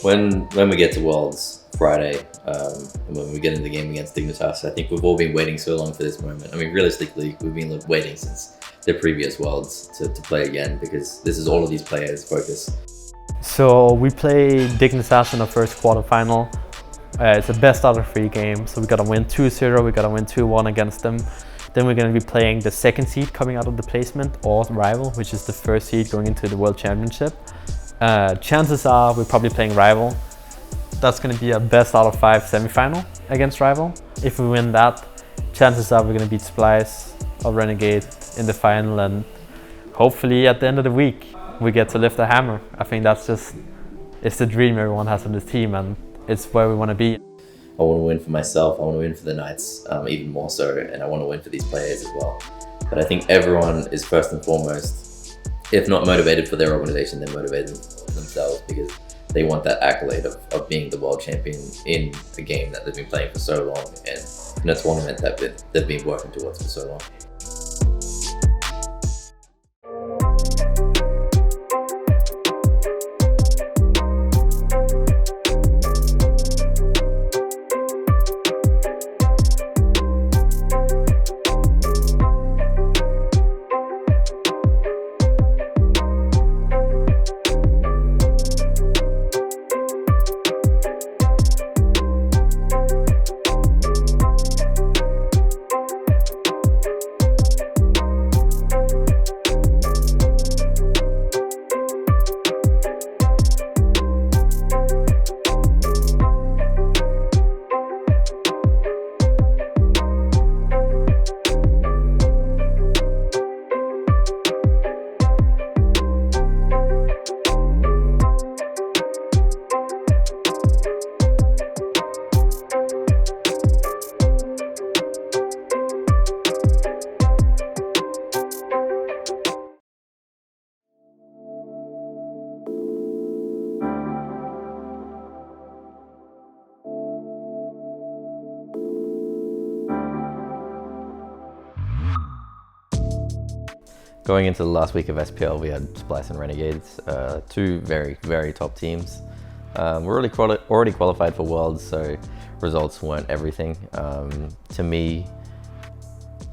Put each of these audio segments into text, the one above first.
When we get to Worlds Friday, and when we get into the game against Dignitas, I think we've all been waiting so long for this moment. I mean, realistically, we've been waiting since the previous Worlds to play again, because this is all of these players' focus. So we play Dignitas in the first quarterfinal. It's a best out of 3 games, so we gotta win 2-0, we gotta win 2-1 against them. Then we're gonna be playing the second seed coming out of the placement, or rival, which is the first seed going into the World Championship. Chances are we're probably playing rival. That's gonna be a best out of 5 semifinal against rival. If we win that, chances are we're gonna beat Splice or Renegade in the final, and hopefully at the end of the week we get to lift a hammer. I think it's the dream everyone has on this team, and it's where we want to be. I want to win for myself, I want to win for the Knights, even more so, and I want to win for these players as well. But I think everyone is first and foremost, if not motivated for their organization, they're motivated themselves, because they want that accolade of being the world champion in a game that they've been playing for so long, and in a tournament that they've been working towards for so long. Going into the last week of SPL, we had Splice and Renegades, 2 very, very top teams. We're already qualified for Worlds, so results weren't everything. To me,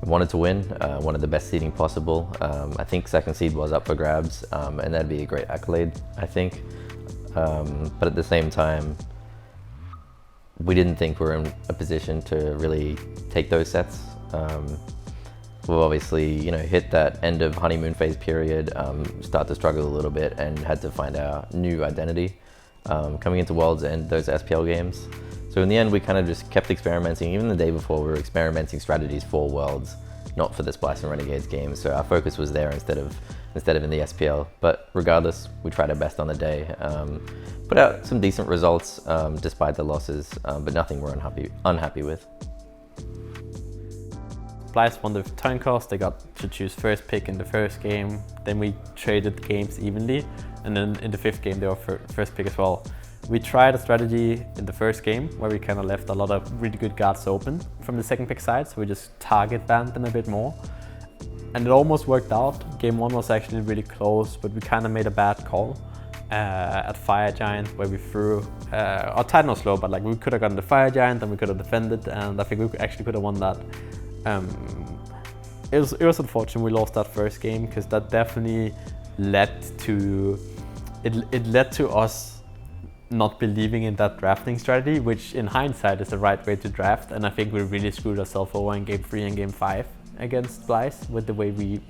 I wanted to win, wanted the best seeding possible. I think second seed was up for grabs, and that'd be a great accolade, I think. But at the same time, we didn't think we were in a position to really take those sets. We've obviously, hit that end of honeymoon phase period, start to struggle a little bit, and had to find our new identity coming into Worlds and those SPL games. So in the end, we kind of just kept experimenting. Even the day before, we were experimenting strategies for Worlds, not for the Splice and Renegades games. So our focus was there instead of in the SPL. But regardless, we tried our best on the day. Put out some decent results despite the losses, but nothing we're unhappy with. Splice won the turn cost, they got to choose first pick in the first game, then we traded games evenly, and then in the 5th game they were first pick as well. We tried a strategy in the first game where we kind of left a lot of really good guards open from the second pick side, so we just target banned them a bit more. And it almost worked out. Game 1 was actually really close, but we kind of made a bad call at Fire Giant where we threw, our Titan was slow, but we could have gotten the Fire Giant and we could have defended, and I think we actually could have won that. It was unfortunate we lost that first game, because that definitely led to us not believing in that drafting strategy, which in hindsight is the right way to draft, and I think we really screwed ourselves over in game 3 and game 5 against Splice with the way we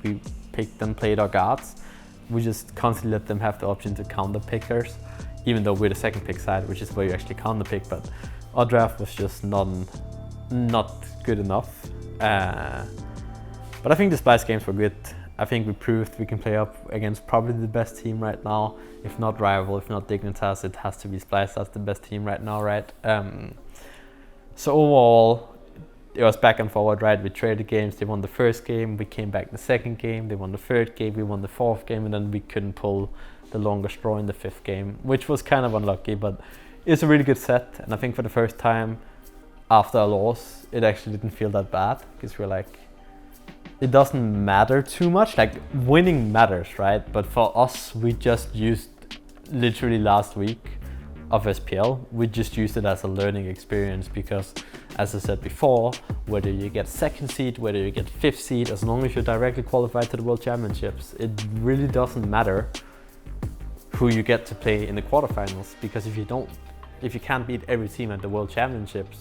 picked and played our guards. We just constantly let them have the option to counter pickers, even though we're the second pick side, which is where you actually counter pick, but our draft was just not good enough. But I think the Splice games were good. I think we proved we can play up against probably the best team right now. If not rival, if not Dignitas, it has to be Splice. That's the best team right now, right? So overall, it was back and forward, right? We traded games. They won the first game, we came back the second game, they won the third game, we won the fourth game, and then we couldn't pull the longer straw in the 5th game, which was kind of unlucky, but it's a really good set. And I think for the first time after a loss, it actually didn't feel that bad, because we're like, it doesn't matter too much. Like winning matters, right? But for us, we just used literally last week of SPL, we just used it as a learning experience because, as I said before, whether you get second seed, whether you get fifth seed, as long as you're directly qualified to the World Championships, it really doesn't matter who you get to play in the quarterfinals, because if you can't beat every team at the World Championships,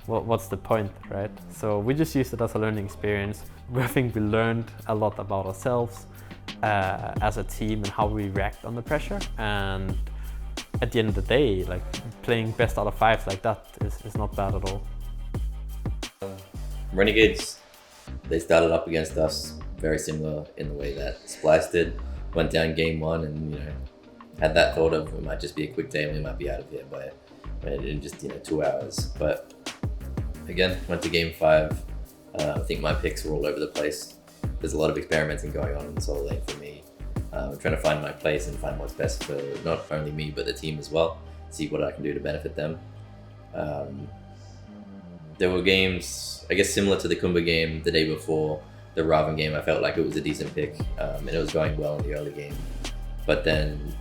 what's the point, right? So we just used it as a learning experience. I think we learned a lot about ourselves as a team and how we react under pressure. And at the end of the day, like playing best out of 5 like that is not bad at all. Renegades, they started up against us very similar in the way that Splice did. Went down game 1 and had that thought of it might just be a quick day and we might be out of here in just 2 hours. But again, went to game 5. I think my picks were all over the place. There's a lot of experimenting going on in the solo lane for me. I'm trying to find my place and find what's best for not only me but the team as well. See what I can do to benefit them. There were games, I guess, similar to the Kumba game the day before, the Raven game. I felt like it was a decent pick and it was going well in the early game. But then,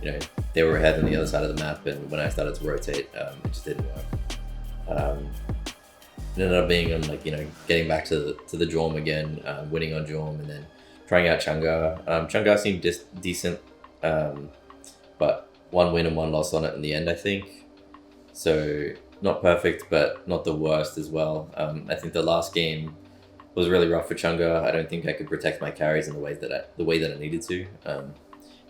they were ahead on the other side of the map, and when I started to rotate, it just didn't work. It ended up being on getting back to the Jorm again, winning on Jorm, and then trying out Chang'e. Chang'e seemed decent, but 1 win and 1 loss on it in the end, I think. So not perfect, but not the worst as well. I think the last game was really rough for Chang'e. I don't think I could protect my carries in the way that I needed to. I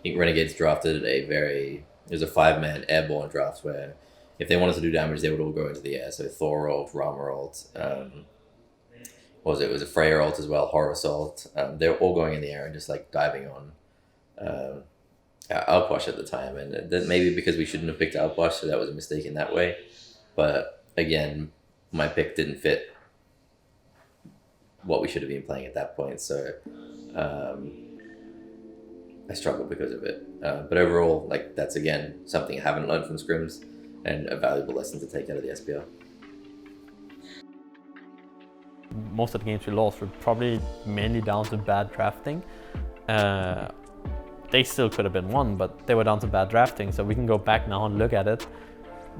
think Renegades drafted it was a 5-man airborne draft where if they wanted to do damage, they would all go into the air. So Thor ult, Rama ult, what was it? It was a Freya ult as well, Horus ult. They're all going in the air and just diving on Outwash at the time. And that maybe because we shouldn't have picked Outwash, so that was a mistake in that way. But again, my pick didn't fit what we should have been playing at that point. So I struggled because of it. But overall, that's again something I haven't learned from scrims and a valuable lesson to take out of the SPL. Most of the games we lost were probably mainly down to bad drafting. They still could have been won, but they were down to bad drafting. So we can go back now and look at it.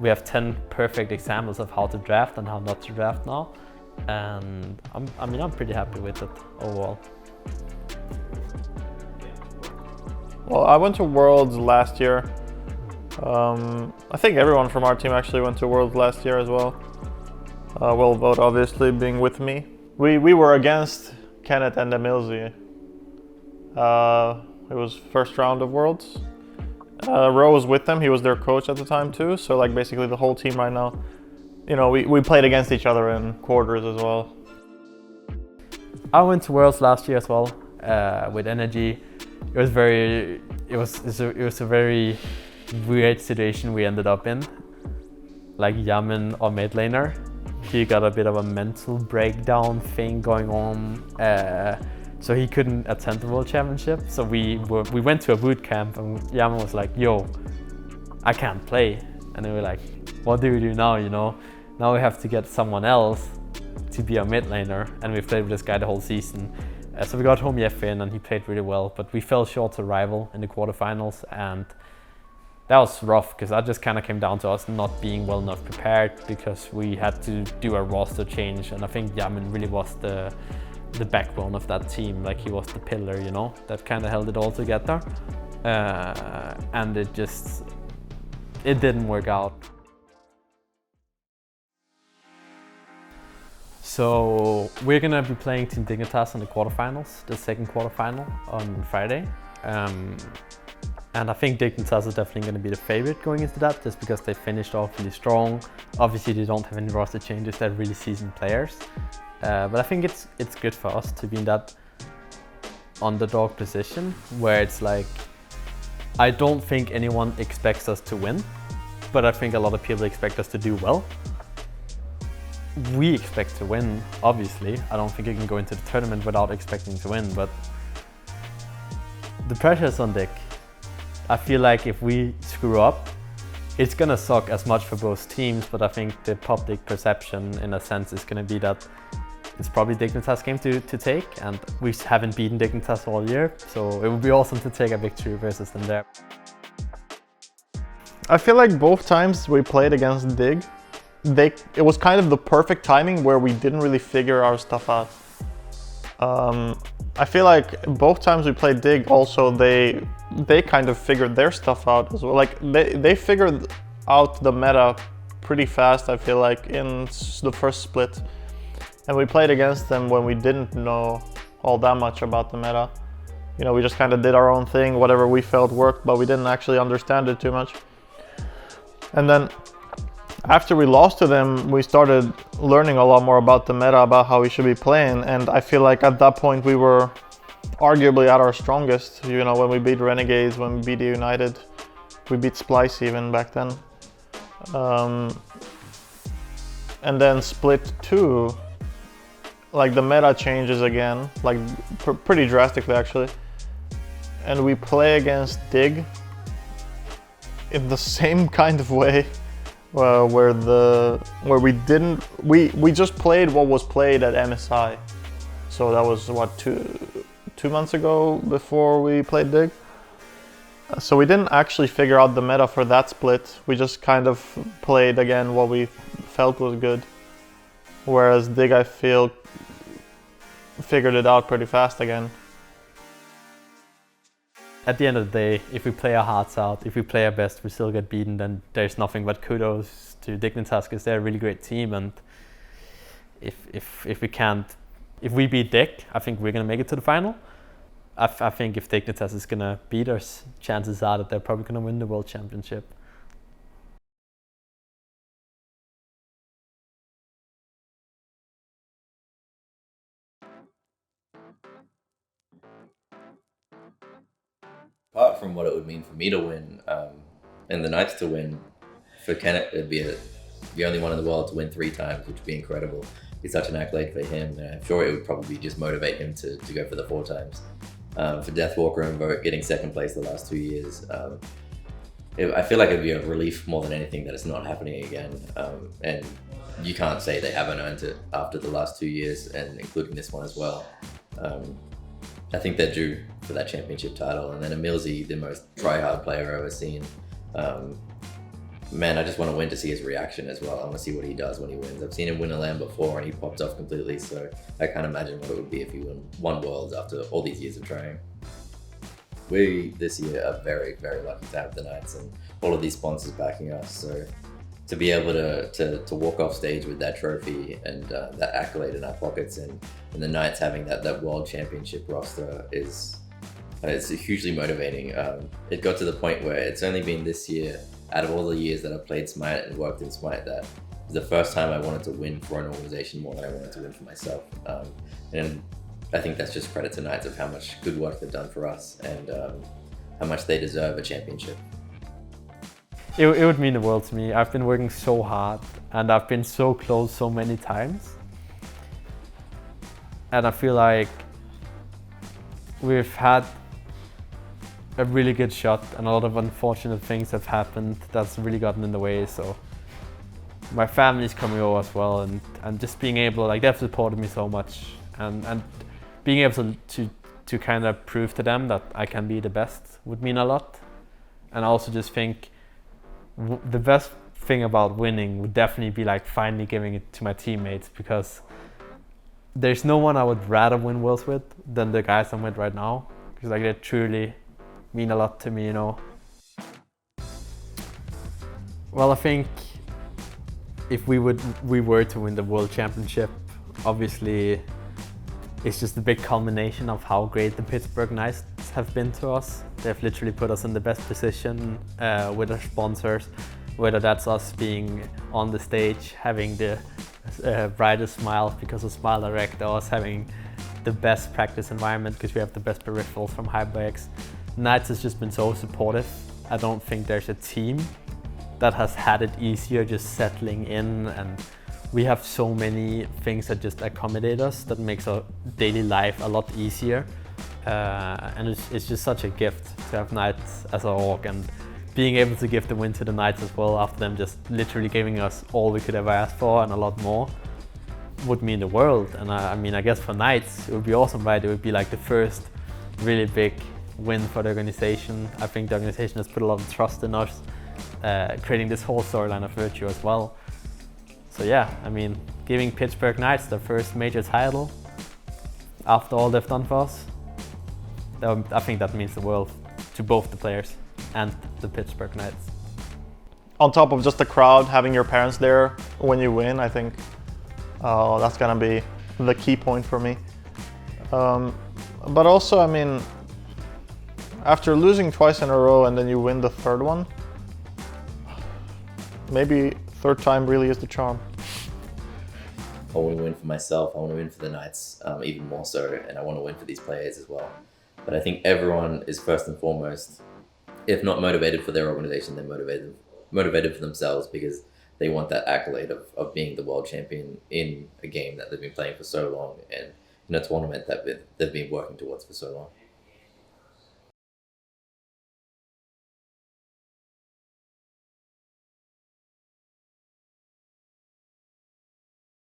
We have 10 perfect examples of how to draft and how not to draft now. And I'm pretty happy with it overall. Well, I went to Worlds last year. I think everyone from our team actually went to Worlds last year as well. Will Vote obviously being with me. We were against Kenneth and Emilzy. It was first round of Worlds. Ro was with them, he was their coach at the time too. So basically the whole team right now, we played against each other in quarters as well. I went to Worlds last year as well with Energy. It was a very weird situation we ended up in. Yamin, our mid laner, he got a bit of a mental breakdown thing going on, so he couldn't attend the World Championship. So we went to a boot camp and Yamin was like, "Yo, I can't play," and they were like, "What do we do now? Now we have to get someone else to be our mid laner," and we played with this guy the whole season. So we got home in and he played really well, but we fell short to Rival in the quarterfinals, and that was rough because that just kind of came down to us not being well enough prepared because we had to do a roster change, and I think Yamin really was the backbone of that team. He was the pillar, that kind of held it all together, and it didn't work out. So we're gonna be playing Team Dignitas in the quarterfinals, the second quarterfinal on Friday. And I think Dignitas is definitely gonna be the favorite going into that, just because they finished off really strong. Obviously they don't have any roster changes, they're really seasoned players. But I think it's good for us to be in that underdog position where it's I don't think anyone expects us to win, but I think a lot of people expect us to do well. We expect to win, obviously. I don't think you can go into the tournament without expecting to win, but the pressure is on Dick. I feel like if we screw up, it's gonna suck as much for both teams, but I think the public perception in a sense is gonna be that it's probably Dignitas game to take, and we haven't beaten Dignitas all year, so it would be awesome to take a victory versus them there. I feel like both times we played against Dig, it was kind of the perfect timing where we didn't really figure our stuff out. I feel like both times we played Dig also they kind of figured their stuff out as well. Like they figured out the meta pretty fast, I feel like, in the first split. And we played against them when we didn't know all that much about the meta. You know, we just kind of did our own thing, whatever we felt worked, but we didn't actually understand it too much. And then after we lost to them, we started learning a lot more about the meta, about how we should be playing. And I feel like at that point we were arguably at our strongest. You know, when we beat Renegades, when we beat United, we beat Splice even back then. And then split 2, like the meta changes again, like pretty drastically actually. And we play against Dig in the same kind of way, where we just played what was played at MSI. So that was what, two months ago before we played Dig. So we didn't actually figure out the meta for that split. We just kind of played again what we felt was good. Whereas Dig, I feel, figured it out pretty fast again. At the end of the day, if we play our hearts out, if we play our best, we still get beaten, then there's nothing but kudos to Dignitas, because they're a really great team. And if we beat Dig, I think we're gonna make it to the final. I think if Dignitas is gonna beat us, chances are that they're probably gonna win the World Championship. Apart from what it would mean for me to win, and the Knights to win, for Kenneth it'd be the only one in the world to win 3 times, which would be incredible. It's such an accolade for him, and I'm sure it would probably just motivate him to go for the 4 times. For Deathwalker and Vote getting 2nd place the last 2 years, I feel like it'd be a relief more than anything that it's not happening again. And you can't say they haven't earned it after the last 2 years, and including this one as well. I think they're due for that championship title. And then Emilzy, the most try-hard player I've ever seen. Man, I just want to win to see his reaction as well. I want to see what he does when he wins. I've seen him win a LAN before and he popped off completely, so I can't imagine what it would be if he won Worlds after all these years of trying. We, this year, are very, very lucky to have the Knights and all of these sponsors backing us. So to be able to walk off stage with that trophy and that accolade in our pockets, and the Knights having that World Championship roster it's hugely motivating. It got to the point where it's only been this year, out of all the years that I've played Smite and worked in Smite, that was the first time I wanted to win for an organization more than I wanted to win for myself. And I think that's just credit to Knights of how much good work they've done for us, and how much they deserve a championship. It would mean the world to me. I've been working so hard and I've been so close so many times. And I feel like we've had a really good shot, and a lot of unfortunate things have happened that's really gotten in the way. So my family's coming over as well, and just being able, like, they've supported me so much, and being able to kind of prove to them that I can be the best would mean a lot. And I also just think the best thing about winning would definitely be like finally giving it to my teammates, because there's no one I would rather win Worlds with than the guys I'm with right now, because like they truly mean a lot to me, you know. Well, I think if we were to win the World Championship, obviously it's just a big culmination of how great the Pittsburgh Knights have been to us. They've literally put us in the best position with our sponsors, whether that's us being on the stage, having the brightest smiles because of Smile Direct, or us having the best practice environment because we have the best peripherals from HyperX. Knights has just been so supportive. I don't think there's a team that has had it easier just settling in, and we have so many things that just accommodate us that makes our daily life a lot easier. And it's just such a gift to have Knights as our org, and being able to give the win to the Knights as well after them just literally giving us all we could ever ask for and a lot more would mean the world. And I mean, I guess for Knights, it would be awesome, right? It would be like the first really big win for the organization. I think the organization has put a lot of trust in us, creating this whole storyline of Virtue as well. So yeah, I mean, giving Pittsburgh Knights their first major title after all they've done for us, I think that means the world to both the players and the Pittsburgh Knights. On top of just the crowd, having your parents there when you win, I think that's gonna be the key point for me. But also, I mean, after losing twice in a row and then you win the third one, maybe third time really is the charm. I want to win for myself, I want to win for the Knights even more so, and I want to win for these players as well. But I think everyone is first and foremost, if not motivated for their organization, they're motivated for themselves, because they want that accolade of being the world champion in a game that they've been playing for so long and in a tournament that they've been working towards for so long.